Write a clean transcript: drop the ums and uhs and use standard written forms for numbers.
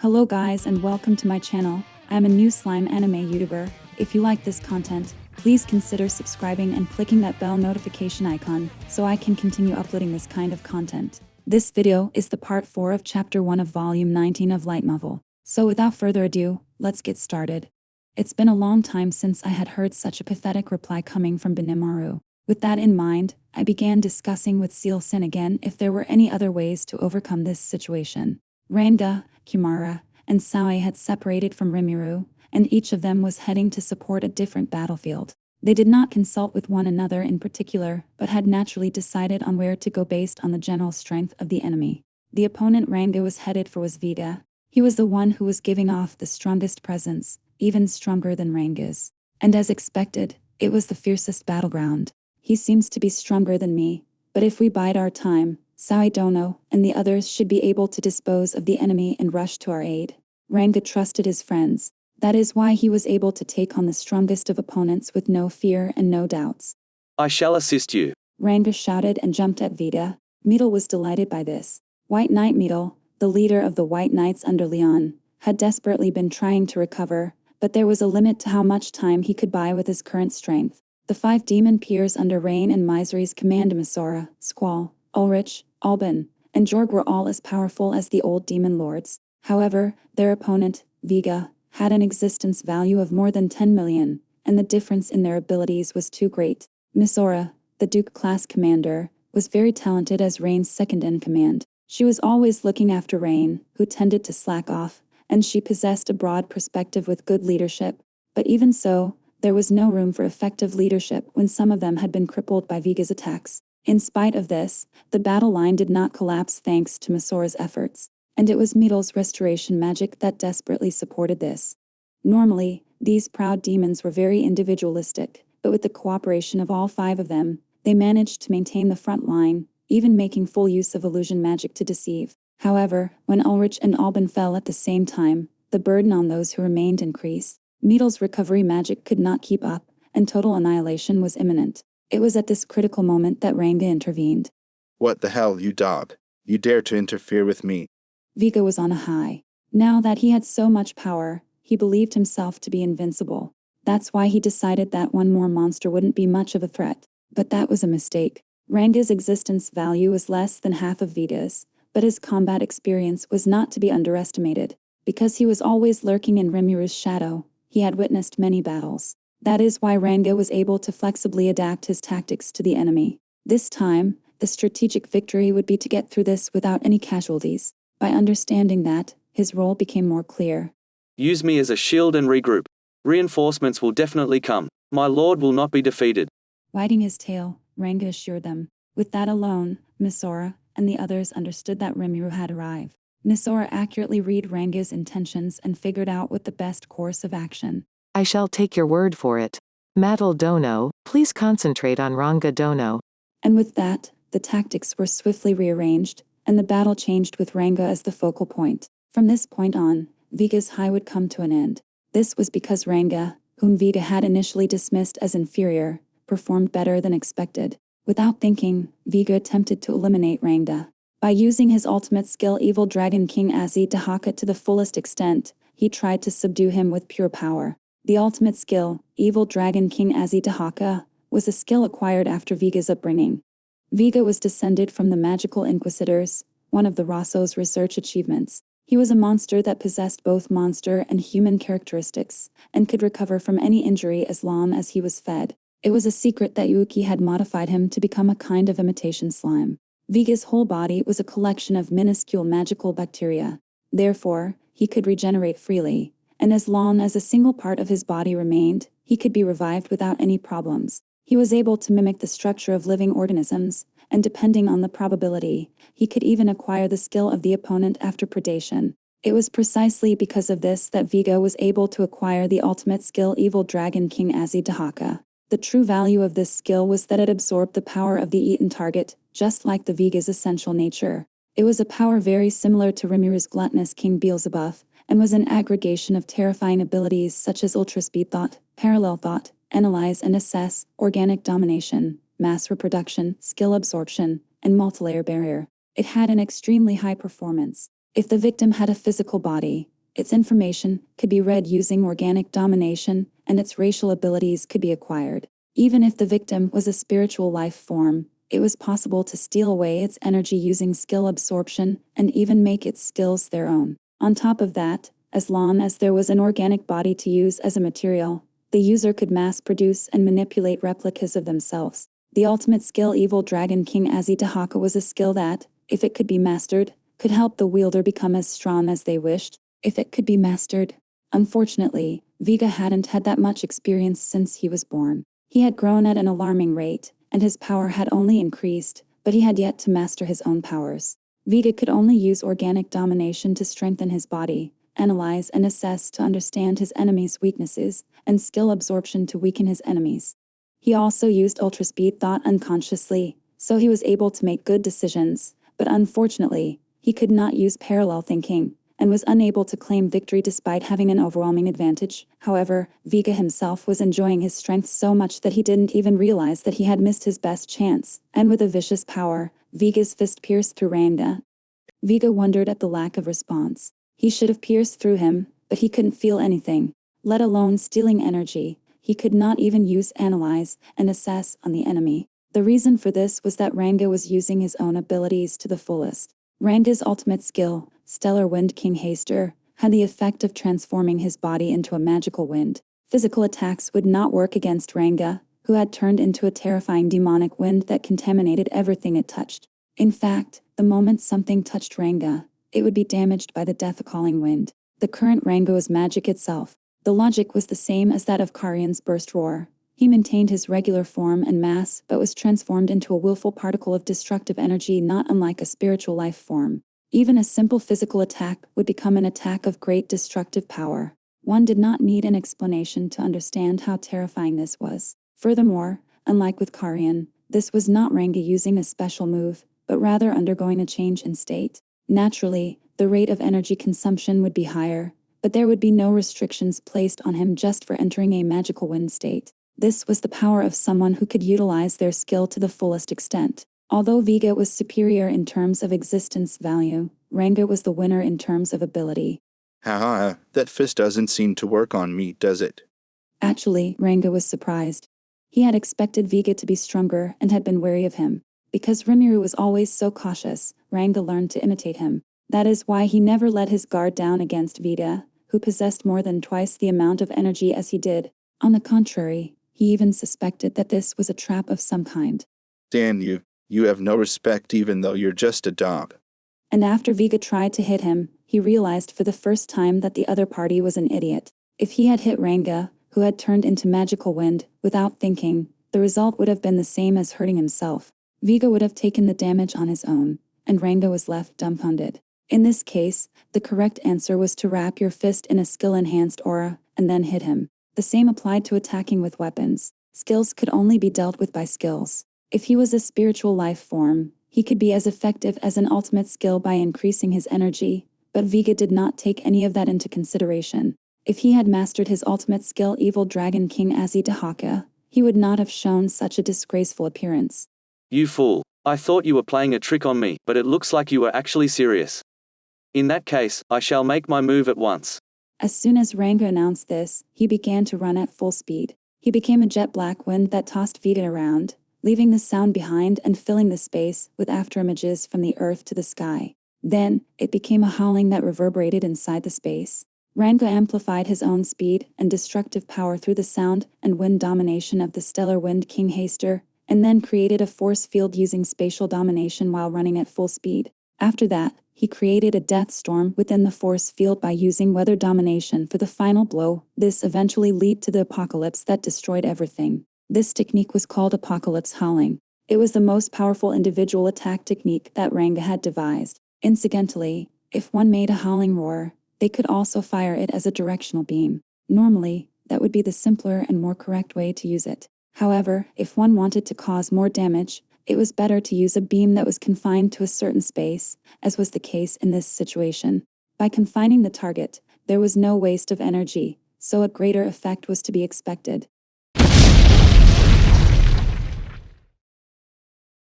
Hello guys and welcome to my channel. I'm a new slime anime YouTuber. If you like this content, please consider subscribing and clicking that bell notification icon so I can continue uploading this kind of content. This video is the part 4 of chapter 1 of volume 19 of Light Novel. So without further ado, let's get started. It's been a long time since I had heard such a pathetic reply coming from Benimaru. With that in mind, I began discussing with Seal-san again if there were any other ways to overcome this situation. Ranga, Kimura, and Sae had separated from Rimuru, and each of them was heading to support a different battlefield. They did not consult with one another in particular, but had naturally decided on where to go based on the general strength of the enemy. The opponent Ranga was headed for was Vega. He was the one who was giving off the strongest presence, even stronger than Ranga's. And as expected, it was the fiercest battleground. He seems to be stronger than me, but if we bide our time, Sae Dono and the others should be able to dispose of the enemy and rush to our aid. Ranga trusted his friends. That is why he was able to take on the strongest of opponents with no fear and no doubts. I shall assist you. Ranga shouted and jumped at Vega. Metal was delighted by this. White Knight Metal, the leader of the White Knights under Leon, had desperately been trying to recover, but there was a limit to how much time he could buy with his current strength. The 5 demon peers under Rain and Misery's command Misora, Squall, Ulrich, Alban, and Jorg were all as powerful as the old demon lords. However, their opponent, Vega, had an existence value of more than 10 million, and the difference in their abilities was too great. Misora, the Duke-class commander, was very talented as Rain's second-in-command. She was always looking after Rain, who tended to slack off, and she possessed a broad perspective with good leadership. But even so, there was no room for effective leadership when some of them had been crippled by Vega's attacks. In spite of this, the battle line did not collapse thanks to Misora's efforts, and it was Metal's restoration magic that desperately supported this. Normally, these proud demons were very individualistic, but with the cooperation of all 5 of them, they managed to maintain the front line, even making full use of illusion magic to deceive. However, when Ulrich and Alban fell at the same time, the burden on those who remained increased. Metal's recovery magic could not keep up, and total annihilation was imminent. It was at this critical moment that Ranga intervened. What the hell, you dog? You dare to interfere with me? Vega was on a high. Now that he had so much power, he believed himself to be invincible. That's why he decided that one more monster wouldn't be much of a threat. But that was a mistake. Ranga's existence value was less than half of Vega's, but his combat experience was not to be underestimated. Because he was always lurking in Rimuru's shadow, he had witnessed many battles. That is why Ranga was able to flexibly adapt his tactics to the enemy. This time, the strategic victory would be to get through this without any casualties. By understanding that, his role became more clear. Use me as a shield and regroup. Reinforcements will definitely come. My lord will not be defeated. Wagging his tail, Ranga assured them. With that alone, Misora and the others understood that Rimuru had arrived. Misora accurately read Ranga's intentions and figured out what the best course of action. I shall take your word for it. Matal Dono, please concentrate on Ranga Dono. And with that, the tactics were swiftly rearranged, and the battle changed with Ranga as the focal point. From this point on, Vega's high would come to an end. This was because Ranga, whom Vega had initially dismissed as inferior, performed better than expected. Without thinking, Vega attempted to eliminate Ranga. By using his ultimate skill Evil Dragon King Azzy Dahaka to the fullest extent, he tried to subdue him with pure power. The ultimate skill, Evil Dragon King Azzy Dahaka, was a skill acquired after Vega's upbringing. Vega was descended from the Magical Inquisitors, one of the Rosso's research achievements. He was a monster that possessed both monster and human characteristics, and could recover from any injury as long as he was fed. It was a secret that Yuki had modified him to become a kind of imitation slime. Vega's whole body was a collection of minuscule magical bacteria. Therefore, he could regenerate freely, and as long as a single part of his body remained, he could be revived without any problems. He was able to mimic the structure of living organisms, and depending on the probability, he could even acquire the skill of the opponent after predation. It was precisely because of this that Vega was able to acquire the ultimate skill Evil Dragon King Azzy Dahaka. The true value of this skill was that it absorbed the power of the eaten target, just like the Vega's essential nature. It was a power very similar to Rimuru's gluttonous King Beelzebub, and was an aggregation of terrifying abilities such as Ultra Speed Thought, Parallel Thought, Analyze and Assess, Organic Domination, Mass Reproduction, Skill Absorption, and Multilayer Barrier. It had an extremely high performance. If the victim had a physical body, its information could be read using organic domination, and its racial abilities could be acquired. Even if the victim was a spiritual life form, it was possible to steal away its energy using skill absorption and even make its skills their own. On top of that, as long as there was an organic body to use as a material, the user could mass produce and manipulate replicas of themselves. The ultimate skill Evil Dragon King Azitahaka was a skill that, if it could be mastered, could help the wielder become as strong as they wished, if it could be mastered. Unfortunately, Vega hadn't had that much experience since he was born. He had grown at an alarming rate, and his power had only increased, but he had yet to master his own powers. Vega could only use organic domination to strengthen his body, analyze and assess to understand his enemies' weaknesses, and skill absorption to weaken his enemies. He also used ultra-speed thought unconsciously, so he was able to make good decisions, but unfortunately, he could not use parallel thinking, and was unable to claim victory despite having an overwhelming advantage. However, Vega himself was enjoying his strength so much that he didn't even realize that he had missed his best chance, and with a vicious power, Vega's fist pierced through Ranga. Vega wondered at the lack of response. He should have pierced through him, but he couldn't feel anything, let alone stealing energy. He could not even use analyze and assess on the enemy. The reason for this was that Ranga was using his own abilities to the fullest. Ranga's ultimate skill, Stellar Wind King Haster, had the effect of transforming his body into a magical wind. Physical attacks would not work against Ranga, who had turned into a terrifying demonic wind that contaminated everything it touched. In fact, the moment something touched Ranga, it would be damaged by the death-calling wind. The current Ranga was magic itself. The logic was the same as that of Karian's burst roar. He maintained his regular form and mass, but was transformed into a willful particle of destructive energy not unlike a spiritual life form. Even a simple physical attack would become an attack of great destructive power. One did not need an explanation to understand how terrifying this was. Furthermore, unlike with Karian, this was not Ranga using a special move, but rather undergoing a change in state. Naturally, the rate of energy consumption would be higher, but there would be no restrictions placed on him just for entering a magical wind state. This was the power of someone who could utilize their skill to the fullest extent. Although Vega was superior in terms of existence value, Ranga was the winner in terms of ability. Haha, that fist doesn't seem to work on me, does it? Actually, Ranga was surprised. He had expected Vega to be stronger and had been wary of him. Because Rimuru was always so cautious, Ranga learned to imitate him. That is why he never let his guard down against Vega, who possessed more than twice the amount of energy as he did. On the contrary, he even suspected that this was a trap of some kind. Damn you, you have no respect even though you're just a dog. And after Vega tried to hit him, he realized for the first time that the other party was an idiot. If he had hit Ranga, who had turned into magical wind, without thinking, the result would have been the same as hurting himself. Vega would have taken the damage on his own, and Ranga was left dumbfounded. In this case, the correct answer was to wrap your fist in a skill-enhanced aura, and then hit him. The same applied to attacking with weapons. Skills could only be dealt with by skills. If he was a spiritual life form, he could be as effective as an ultimate skill by increasing his energy, but Vega did not take any of that into consideration. If he had mastered his ultimate skill Evil Dragon King Azitahaka, he would not have shown such a disgraceful appearance. You fool. I thought you were playing a trick on me, but it looks like you were actually serious. In that case, I shall make my move at once. As soon as Ranga announced this, he began to run at full speed. He became a jet black wind that tossed Vega around, leaving the sound behind and filling the space with afterimages from the earth to the sky. Then, it became a howling that reverberated inside the space. Ranga amplified his own speed and destructive power through the sound and wind domination of the stellar wind King Haster, and then created a force field using spatial domination while running at full speed. After that, he created a death storm within the force field by using weather domination for the final blow. This eventually led to the apocalypse that destroyed everything. This technique was called Apocalypse Howling. It was the most powerful individual attack technique that Ranga had devised. Incidentally, if one made a howling roar, they could also fire it as a directional beam. Normally, that would be the simpler and more correct way to use it. However, if one wanted to cause more damage, it was better to use a beam that was confined to a certain space, as was the case in this situation. By confining the target, there was no waste of energy, so a greater effect was to be expected.